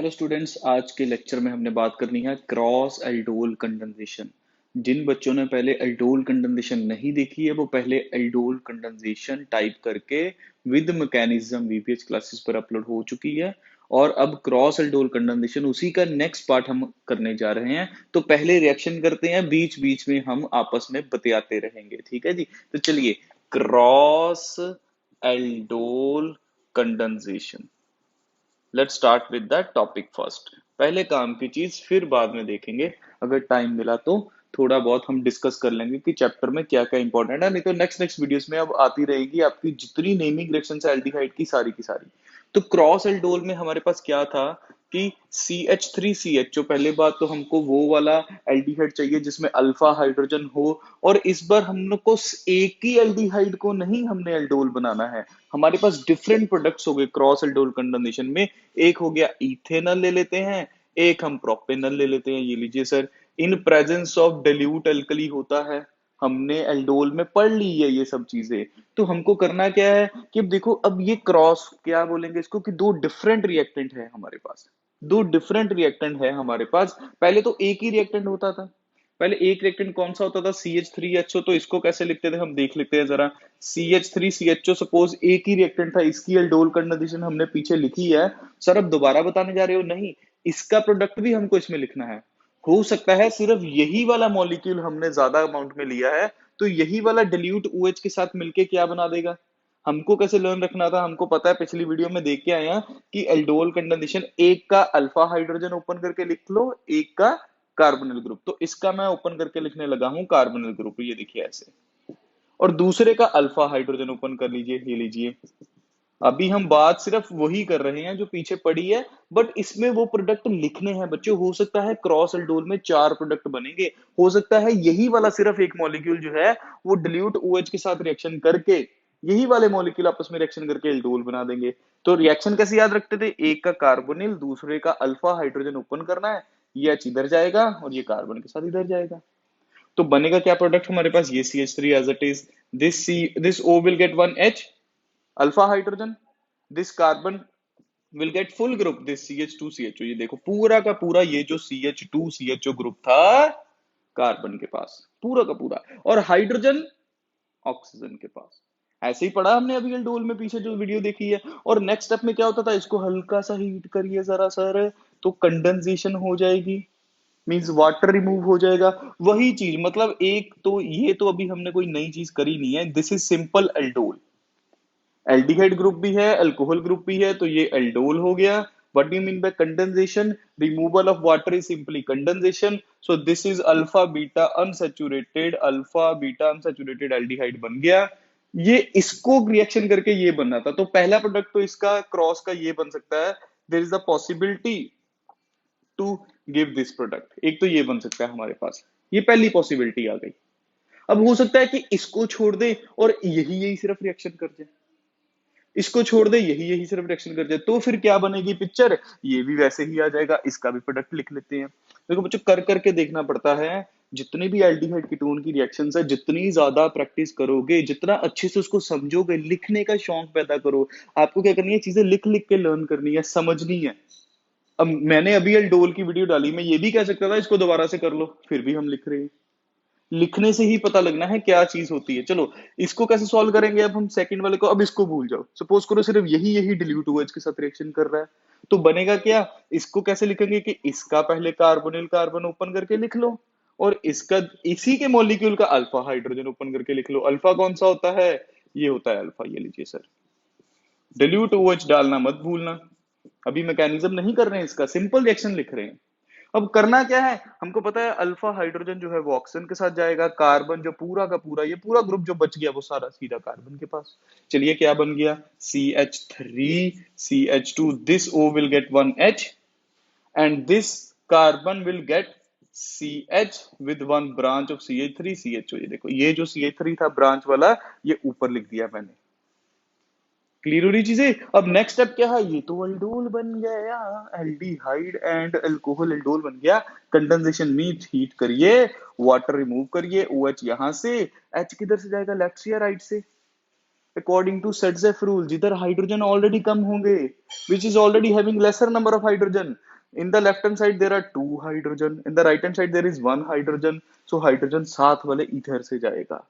Hello students, आज के lecture में हमने बात करनी है क्रॉस एल्डोल कंडेंसेशन। जिन बच्चों ने पहले एल्डोल कंडेंसेशन नहीं देखी है वो पहले एल्डोल कंडेंसेशन टाइप करके विद मैकेनिज्म वीपीएच क्लासेस पर अपलोड हो चुकी है। और अब क्रॉस एल्डोल कंडेंसेशन उसी का नेक्स्ट पार्ट हम करने जा रहे हैं। तो पहले रिएक्शन करते हैं, बीच बीच में हम आपस में बतियाते रहेंगे। ठीक है जी। तो चलिए, cross aldol condensation, let's start with the topic first. पहले काम की चीज फिर बाद में देखेंगे, अगर टाइम मिला तो थोड़ा बहुत हम डिस्कस कर लेंगे कि चैप्टर में क्या क्या इंपॉर्टेंट है। नहीं तो नेक्स्ट वीडियोस में अब आती रहेगी आपकी जितनी नेमिंग रिएक्शंस है एल्डिहाइड की सारी। तो क्रॉस एल्डोल में हमारे पास क्या था कि CH3CHO, पहले बात तो हमको वो वाला एल्डिहाइड चाहिए जिसमें अल्फा हाइड्रोजन हो। और इस बार हम लोग को एक ही एल्डिहाइड को नहीं हमने एल्डोल बनाना है, हमारे पास डिफरेंट प्रोडक्ट्स हो गए क्रॉस एल्डोल कंडेंसेशन में। एक हो गया इथेनॉल ले लेते हैं, एक हम प्रोपेनॉल ले लेते हैं। ये लीजिए sir, in presence of dilute alkali होता है। हमने एल्डोल में पढ़ ली है ये सब चीजें। तो हमको करना क्या है कि अब देखो, अब ये क्रॉस क्या बोलेंगे इसको कि दो डिफरेंट रिएक्टेंट है हमारे पास। दो डिफरेंट रिएक्टेंट है हमारे पास। पहले तो एक ही रिएक्टेंट होता था। पहले एक रिएक्टेंट कौन सा होता था? CH3HO। तो इसको कैसे लिखते थे हम देख लेते हैं जरा। CH3CHO सपोज एक ही रिएक्टेंट था, इसकी एल्डोल कंडेंसेशन हमने पीछे लिखी है। सर अब दोबारा बताने जा रहे हो? नहीं, इसका प्रोडक्ट भी हमको इसमें लिखना है। हो सकता है सिर्फ यही वाला मॉलिक्यूल हमने ज्यादा अमाउंट में लिया है, तो यही वाला डिल्यूट OH के साथ मिलके क्या बना देगा। हमको कैसे लर्न रखना था? हमको पता है, पिछली वीडियो में देख के आए हैं कि एल्डोल कंडेंसेशन एक का अल्फा हाइड्रोजन ओपन करके लिख लो, एक का कार्बोनिल ग्रुप। तो इसका मैं ओपन करके लिखने लगा हूं कार्बोनिल ग्रुप, ये देखिए ऐसे। और दूसरे का अल्फा हाइड्रोजन ओपन कर लीजिए, ये लीजिए। अभी हम बात सिर्फ वही कर रहे हैं जो पीछे पड़ी है, बट इसमें वो प्रोडक्ट लिखने हैं बच्चों। हो सकता है क्रॉस एल्डोल में चार प्रोडक्ट बनेंगे, हो सकता है यही वाला सिर्फ एक मॉलिक्यूल जो है वो डिल्यूट OH के साथ रिएक्शन करके, यही वाले मॉलिक्यूल आपस में रिएक्शन करके एल्डोल बना देंगे। तो रिएक्शन कैसे याद रखते थे? एक का कार्बोनिल, दूसरे का अल्फा हाइड्रोजन ओपन करना है, ये H इधर जाएगा और ये कार्बन के साथ इधर जाएगा। तो बनेगा क्या प्रोडक्ट हमारे पास? ये CH3 as it is. This O will get one H alpha hydrogen, this carbon will get full group this CH2CHO। ये देखो पूरा का पूरा ये जो CH2CHO ग्रुप था कार्बन के पास, पूरा का पूरा, और हाइड्रोजन ऑक्सीजन के पास। ऐसे ही पढ़ा हमने अभी एल्डोल में, पीछे जो वीडियो देखी है। और नेक्स्ट स्टेप में क्या होता था? इसको हल्का सा हीट करिए जरा सर, तो कंडेंसेशन हो जाएगी, मींस वाटर रिमूव हो जाएगा। वही चीज, मतलब एक तो ये तो अभी हमने कोई नई चीज करी नहीं है, this is simple aldol. Aldehyde group भी है, अल्कोहल ग्रुप भी है, तो ये एल्डोल हो गया। What do you mean bye condensation? Removal of water is simply condensation. So this is alpha beta unsaturated aldehyde बन गया। ये इसको रिएक्शन करके ये बनना था। तो पहला प्रोडक्ट तो इसका क्रॉस का ये बन सकता है, there is the possibility to give this product. एक तो ये बन सकता है हमारे पास, ये पहली पॉसिबिलिटी आ गई। अब हो सकता है कि इसको छोड़ दे और यही यही सिर्फ रिएक्शन कर जाए, इसको छोड़ दे यही यही सिर्फ रिएक्शन कर जाए, तो फिर क्या बनेगी पिक्चर? ये भी वैसे ही आ जाएगा। इसका भी प्रोडक्ट लिख लेते हैं। देखो बच्चों, कर करके देखना पड़ता है। जितने भी एल्डिहाइड कीटोन की रिएक्शंस है, जितनी ज्यादा प्रैक्टिस करोगे, जितना अच्छे से उसको समझोगे, लिखने का शौक पैदा करो। आपको क्या करनी है? चीजें लिख लिख के लर्न करनी है, समझनी है। अब मैंने अभी एल्डोल की वीडियो डाली, मैं ये भी कह सकता था इसको दोबारा से कर लो, फिर भी हम लिख रहे हैं। लिखने से ही पता लगना है क्या चीज होती है। चलो, इसको कैसे सॉल्व करेंगे अब हम सेकंड वाले को? अब इसको भूल जाओ, सपोज करो सिर्फ यही यही डिल्यूट OH के साथ रिएक्शन कर रहा है, तो बनेगा क्या? इसको कैसे लिखेंगे कि इसका पहले कार्बोनिल कार्बन ओपन करके लिख लो, और इसका इसी के मॉलिक्यूल का अल्फा हाइड्रोजन ओपन करके लिख लो। अल्फा कौन सा होता है? ये होता है अल्फा, ये लीजिए सर। डिल्यूट OH डालना मत भूलना। अभी मैकेनिज्म नहीं कर रहे हैं इसका, सिंपल रिएक्शन लिख रहे हैं। अब करना क्या है? हमको पता है अल्फा हाइड्रोजन जो है वो ऑक्सीजन के साथ जाएगा, कार्बन जो पूरा का पूरा, ये पूरा ग्रुप जो बच गया वो सारा सीधा कार्बन के पास। चलिए, क्या बन गया? CH3CH2, this O will get one H and this carbon will gate CH with one branch of CH3CHO। ये देखो, ये जो CH3 था ब्रांच वाला, ये ऊपर लिख दिया मैंने। क्लियर हो रही चीजें? अब नेक्स्ट स्टेप क्या है? ये तो अल्डोल बन गया, एल्डिहाइड एंड अल्कोहल एल्डोल बन गया। कंडेंसेशन मीट हीट करिए, वाटर रिमूव करिए, OH यहां से, H किधर से जाएगा? लेफ्ट से या राइट से? अकॉर्डिंग टू सेट्जेफ रूल, जिधर हाइड्रोजन ऑलरेडी कम होंगे, which is already having laser number of hydrogen, In the left hand side there are two hydrogen, in the right hand side there is one hydrogen, so hydrogen साथ वाले इधर से जाएगा.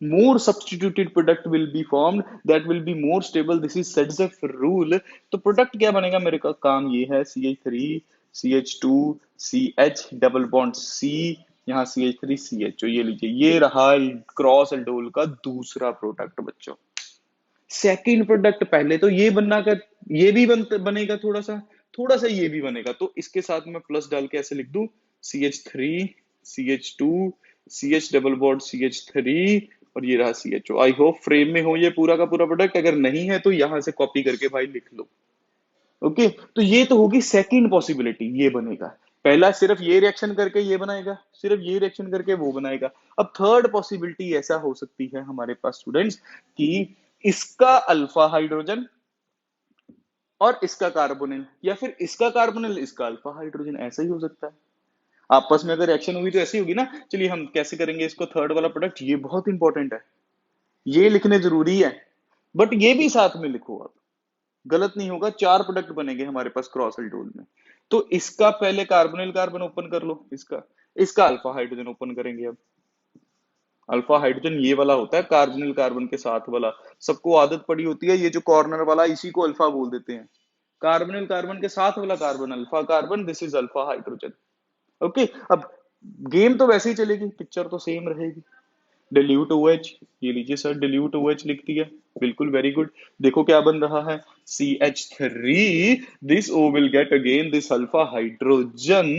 More substituted product will be formed that will be more stable. This is Sedgwick rule. तो product क्या बनेगा, मेरे का काम ये है CH3 CH2 CH double bond C, यहाँ CH3 CHO, ये लीजिए, ये रहा क्रॉस एल्डोल का दूसरा प्रोडक्ट बच्चों. सेकंड प्रोडक्ट, पहले तो ये बनना का, ये भी बनेगा, थोड़ा सा ये भी बनेगा, तो इसके साथ मैं प्लस डाल के ऐसे लिख दूं CH3 CH2 CH double bond CH3 और ये रहा CHO. आई होप फ्रेम में हो ये पूरा का पूरा प्रोडक्ट, अगर नहीं है तो यहां से कॉपी करके भाई लिख लो. ओके, तो ये तो होगी सेकंड पॉसिबिलिटी, ये बनेगा. पहला सिर्फ ये रिएक्शन करके ये बनाएगा, सिर्फ ये रिएक्शन करके वो बनाएगा. अब थर्ड पॉसिबिलिटी ऐसा हो सकती है हमारे पास स्टूडेंट्स कि इसका अल्फा हाइड्रोजन और इसका कार्बोनिल, या फिर इसका कार्बोनिल इसका अल्फा हाइड्रोजन, ऐसा ही हो सकता है. आपस में अगर रिएक्शन हुई तो ऐसी होगी ना. चलिए हम कैसे करेंगे इसको, थर्ड वाला प्रोडक्ट, ये बहुत इंपॉर्टेंट है, ये लिखने जरूरी है, बट ये भी साथ में लिखो आप, गलत नहीं होगा. चार प्रोडक्ट बनेंगे हमारे पास क्रॉस एल्डोल में. तो इसका पहले कार्बोनिल कार्बन ओपन कर लो, इसका अल्फा हाइड्रोजन ओपन करेंगे. अब अल्फा हाइड्रोजन ये वाला होता है कार्बोनिल कार्बन के साथ वाला, सबको आदत पड़ी होती है ये जो कॉर्नर वाला, इसी को अल्फा बोल देते हैं. कार्बोनिल कार्बन के साथ वाला carbon alpha carbon, this is alpha hydrogen. Okay, अब गेम तो वैसे ही चलेगी, पिक्चर तो सेम रहेगी. डिल्यूट OH, ये लीजिए सर, डिल्यूट OH लिख दिया, बिल्कुल, वेरी गुड. देखो क्या बन रहा है, CH3, this O will gate again this alpha hydrogen,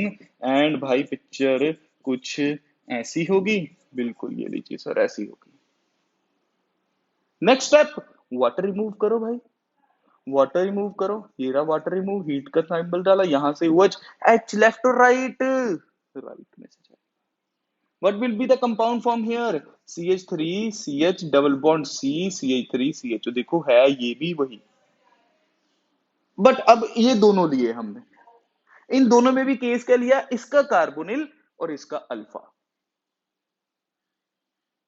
and भाई पिक्चर कुछ ऐसी होगी, बिल्कुल, ये लीजिए सर, ऐसी होगी. नेक्स्ट स्टेप, वाटर रिमूव करो भाई, वाटर रिमूव करो, ये रहा वाटर रिमूव, हीट का सिंबल डाला, यहां से OH, H लेफ्ट और राइट, राइट में से. What will be the compound form here? CH3 CH double bond C CH3 CHO. देखो है ये भी वही, बट अब ये दोनों लिए हमने, इन दोनों में भी केस क्या लिया, इसका कार्बोनिल और इसका अल्फा.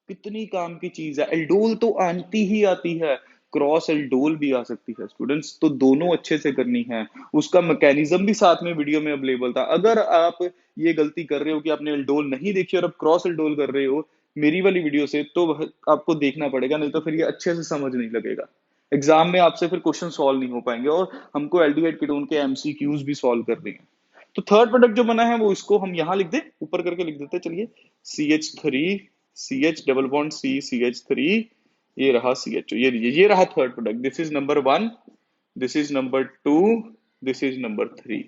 कितनी काम की चीज है, एल्डोल तो आती ही आती है, क्रॉस एल्डोल भी आ सकती है स्टूडेंट्स, तो दोनों अच्छे से करनी है. उसका मैकेनिज्म भी साथ में वीडियो में अवेलेबल था. अगर आप ये गलती कर रहे हो कि आपने एल्डोल नहीं देखी और अब क्रॉस एल्डोल कर रहे हो मेरी वाली वीडियो से, तो आपको देखना पड़ेगा, नहीं तो फिर ये अच्छे से समझ नहीं लगेगा. एग्जाम में आपसे फिर क्वेश्चन सॉल्व नहीं हो पाएंगे, और हमको एल्डिहाइड कीटोन के MCQs भी सॉल्व करने हैं. तो थर्ड प्रोडक्ट जो बना है वो इसको हम यहां लिख दे, ऊपर करके लिख देते, चलिए, CH3 CH double bond C CH3, ये रहा CHO, ये रहा third product. This is number 1, this is number 2, this is number 3.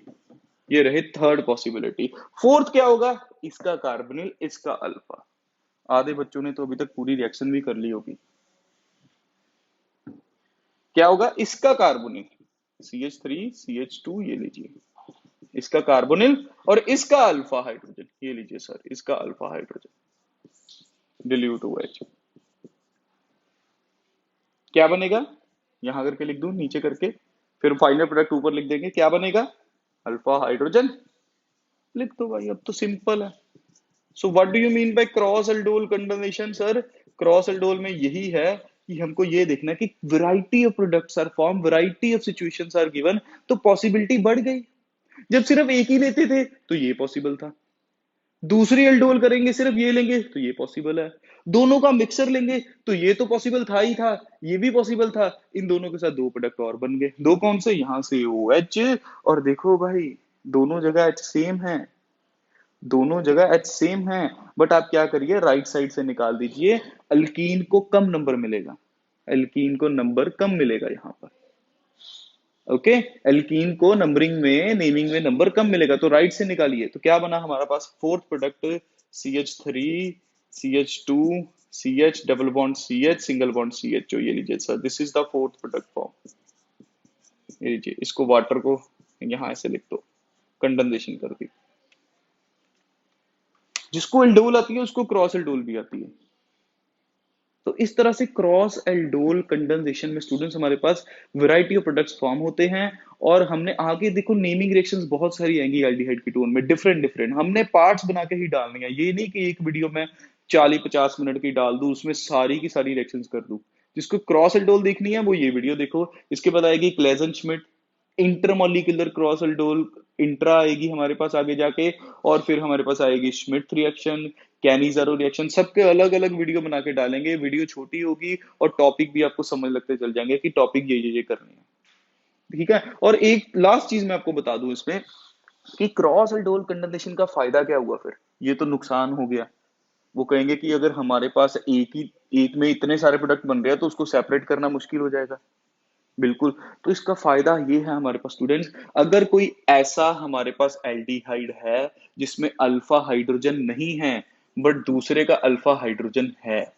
ये रहे थर्ड पॉसिबिलिटी. फोर्थ क्या होगा, इसका कार्बोनिल इसका अल्फा. आधे बच्चों ने तो अभी तक पूरी रिएक्शन भी कर ली होगी. क्या होगा, इसका कार्बोनिल CH3 CH2, ये लीजिए, इसका कार्बोनिल और इसका अल्फा हाइड्रोजन, ये लीजिए सर, इसका अल्फा हाइड्रोजन, डिल्यूट OH. क्या बनेगा, यहां करके लिख दूं, नीचे करके, फिर फाइनल प्रोडक्ट ऊपर लिख देंगे, क्या बनेगा, अल्फा हाइड्रोजन. लिख दो भाई, अब तो सिंपल है. So what do you mean by cross aldol condensation sir? Cross aldol में यही है कि हमको ये देखना है कि variety of products are form, variety of situations are given, तो पॉसिबिलिटी बढ़ गई. जब सिर्फ एक ही लेते थे तो ये पॉसिबल था, दूसरी एल्डोल करेंगे सिर्फ ये लेंगे तो ये पॉसिबल है, दोनों का मिक्सर लेंगे तो ये तो पॉसिबल था ही था, ये भी पॉसिबल था, इन दोनों के साथ दो प्रोडक्ट और बन गए. दो कौन से, यहां से OH, और देखो भाई दोनों जगह H सेम है, दोनों जगह H सेम है, बट आप क्या करिए, राइट साइड से निकाल दीजिए, अल्कीन को कम नंबर मिलेगा, अल्कीन को नंबर कम मिलेगा यहां पर. ओके, एल्कीन को नंबरिंग में, नेमिंग में नंबर कम मिलेगा, तो राइट से निकालिए. तो क्या बना हमारा पास fourth product, CH3 CH2 CH double bond CH single bond CHO. ये लीजिए sir, this is the fourth product form. ये लीजिए, इसको वाटर को यहां ऐसे लिख दो, कंडेंसेशन कर दी. जिसको एल्डोल आती है उसको क्रॉस एल्डोल भी आती है. तो इस तरह से क्रॉस एल्डोल कंडेंसेशन में स्टूडेंट्स हमारे पास वैरायटी ऑफ प्रोडक्ट्स फॉर्म होते हैं. और हमने आगे देखो नेमिंग रिएक्शंस बहुत सारी आएंगी एल्डिहाइड कीटोन में, डिफरेंट डिफरेंट, हमने पार्ट्स बना के ही डालनी है. ये नहीं कि एक वीडियो में 40-50 मिनट की डाल दूं, उसमें सारी की सारी रिएक्शंस कर दूं. जिसको क्रॉस एल्डोल देखनी है वो ये वीडियो देखो, इसके बाद आएगी Claisen Schmidt intermolecular cross aldol intra आएगी हमारे पास आगे जाके, और फिर हमारे पास आएगी श्मिट रिएक्शन, कैनिज़ारो रिएक्शन, सबके अलग अलग वीडियो बना के डालेंगे। वीडियो छोटी होगी और टॉपिक भी आपको समझ लगते चल जाएंगे कि टॉपिक ये करनी है। ठीक है। और एक लास्ट चीज मैं आपको बता दूं इसमें कि क्रॉस एल्डोल कंडेंसेशन का फायदा क्या हुआ फिर, ये तो नुकसान हो गया। वो कहेंगे कि अगर हमारे पास एक में इतने सारे प्रोडक्ट बन रहे हैं तो उसको सेपरेट करना मुश्किल हो जाएगा। बिल्कुल। तो इसका फायदा ये है हमारे पास स्टूडेंट्स, अगर कोई ऐसा हमारे पास एल्डिहाइड है जिसमें अल्फा हाइड्रोजन नहीं है बट दूसरे का अल्फा हाइड्रोजन है,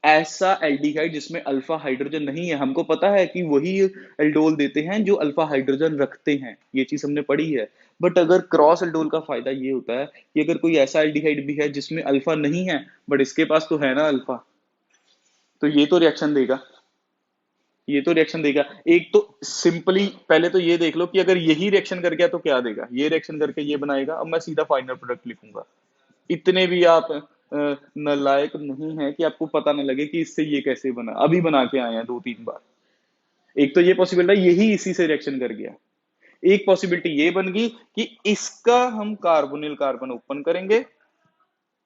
ऐसा एल्डिहाइड जिसमें अल्फा हाइड्रोजन नहीं है, हमको पता है कि वही एल्डोल देते हैं जो अल्फा हाइड्रोजन रखते हैं, ये चीज हमने पढ़ी है। बट अगर क्रॉस एल्डोल का फायदा ये होता है कि अगर कोई ऐसा एल्डिहाइड भी है जिसमें अल्फा नहीं है बट इसके पास तो है ना अल्फा, तो ये तो रिएक्शन देगा। ये तो रिएक्शन देगा। एक तो सिंपली पहले तो ये देख लो कि अगर यही रिएक्शन कर गया तो क्या देगा, ये रिएक्शन करके ये बनाएगा। अब मैं सीधा फाइनल प्रोडक्ट लिखूंगा। इतने भी आप नालायक नहीं है कि आपको पता ना लगे कि इससे ये कैसे बना, अभी बना के आए हैं 2-3 बार। एक तो ये पॉसिबल है यही इसी से रिएक्शन कर गया। एक पॉसिबिलिटी ये बन गई कि इसका हम कार्बोनिल कार्बन ओपन करेंगे,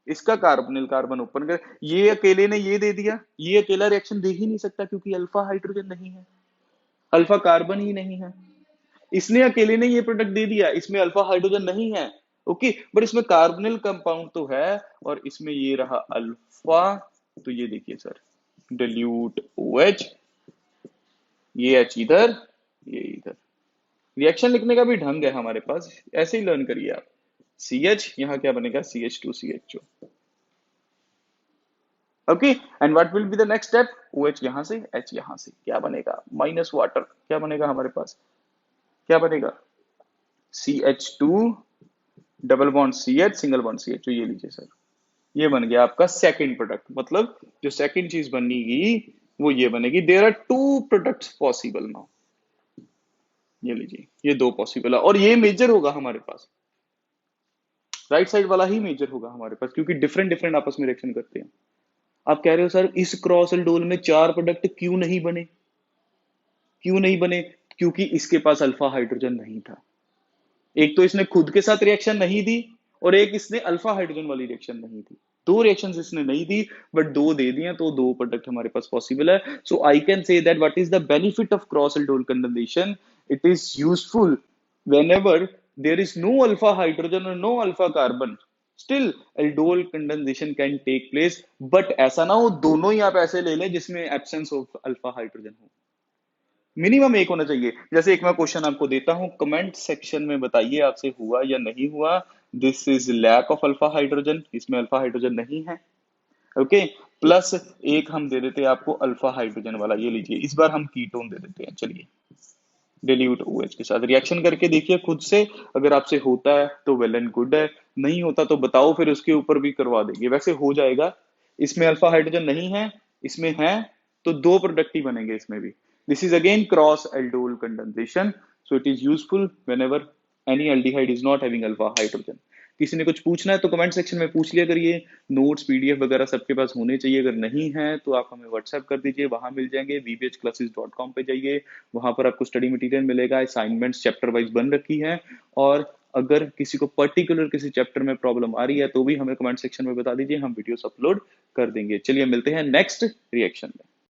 इसका कार्बोनिल कार्बन ओपन कर, ये अकेले ने ये दे दिया, ये अकेला रिएक्शन दे ही नहीं सकता क्योंकि अल्फा हाइड्रोजन नहीं है, अल्फा कार्बन ही नहीं है। इसने अकेले ने ये प्रोडक्ट दे दिया, इसमें अल्फा हाइड्रोजन नहीं है। ओके, बट इसमें कार्बोनिल कंपाउंड तो है, और इसमें ये रहा अल्फा। तो ये देखिए सर, डिल्यूट OH, ये H इधर, ये इधर। रिएक्शन लिखने का भी ढंग है हमारे पास, ऐसे ही लर्न करिए आप। CH यहाँ क्या बनेगा, CH2CHO। Okay, and what will be the next step, OH यहाँ से, H यहाँ से, क्या बनेगा, माइनस वाटर, क्या बनेगा हमारे पास, क्या बनेगा, CH2 double bond CH single bond CH। तो ये लीजिए सर, ये बन गया आपका सेकंड प्रोडक्ट। मतलब जो सेकंड चीज बनेगी वो ये बनेगी। There are 2 products possible now. ये लीजिए, ये 2 पॉसिबल है और ये मेजर होगा हमारे पास, राइट साइड वाला ही मेजर होगा हमारे पास, क्योंकि डिफरेंट डिफरेंट आपस में रिएक्शन करते हैं। आप कह रहे हो सर इस क्रॉस एल्डोल में 4 प्रोडक्ट क्यों नहीं बने, क्यों नहीं बने, क्योंकि इसके पास अल्फा हाइड्रोजन नहीं था। एक तो इसने खुद के साथ रिएक्शन नहीं दी, और एक इसने अल्फा हाइड्रोजन वाली रिएक्शन नहीं दी। 2 रिएक्शंस इसने नहीं दी बट 2 दे दिए, तो 2 प्रोडक्ट हमारे पास पॉसिबल है। So I can say that what is the benefit of cross aldol condensation, it is useful whenever there is no alpha hydrogen or no alpha carbon, still aldol condensation can take place। but ऐसा ना हो दोनों ही आप ऐसे ले लें जिसमें absence of alpha hydrogen हो, मिनिमम एक होना चाहिए। जैसे एक मैं क्वेश्चन आपको देता हूं, कमेंट सेक्शन में बताइए आपसे हुआ या नहीं हुआ। This is lack of alpha hydrogen, इसमें अल्फा हाइड्रोजन नहीं है। ओके, प्लस एक हम दे देते हैं आपको अल्फा हाइड्रोजन वाला, ये लीजिए, इस बार हम कीटोन दे देते हैं। चलिए, डिल्यूट OH के साथ रिएक्शन करके देखिए खुद से, अगर आपसे होता है तो वेल एंड गुड है, नहीं होता तो बताओ, फिर उसके ऊपर भी करवा देंगे। वैसे हो जाएगा, इसमें अल्फा हाइड्रोजन नहीं है, इसमें है, तो 2 प्रोडक्ट ही बनेंगे इसमें भी। This is again cross aldol condensation, so it is useful whenever any aldehyde is not having alpha hydrogen. किसी ने कुछ पूछना है तो कमेंट सेक्शन में पूछ लिया करिए। नोट्स PDF वगैरह सबके पास होने चाहिए, अगर नहीं है तो आप हमें व्हाट्सएप कर दीजिए, वहां मिल जाएंगे। vbhclasses.com पे जाइए, वहां पर आपको स्टडी मटेरियल मिलेगा, असाइनमेंट्स चैप्टर वाइज बन रखी है। और अगर किसी को पर्टिकुलर किसी चैप्टर में प्रॉब्लम आ रही है तो भी हमें कमेंट सेक्शन में बता दीजिए, हम वीडियोस अपलोड कर देंगे। चलिए मिलते हैं नेक्स्ट रिएक्शन में।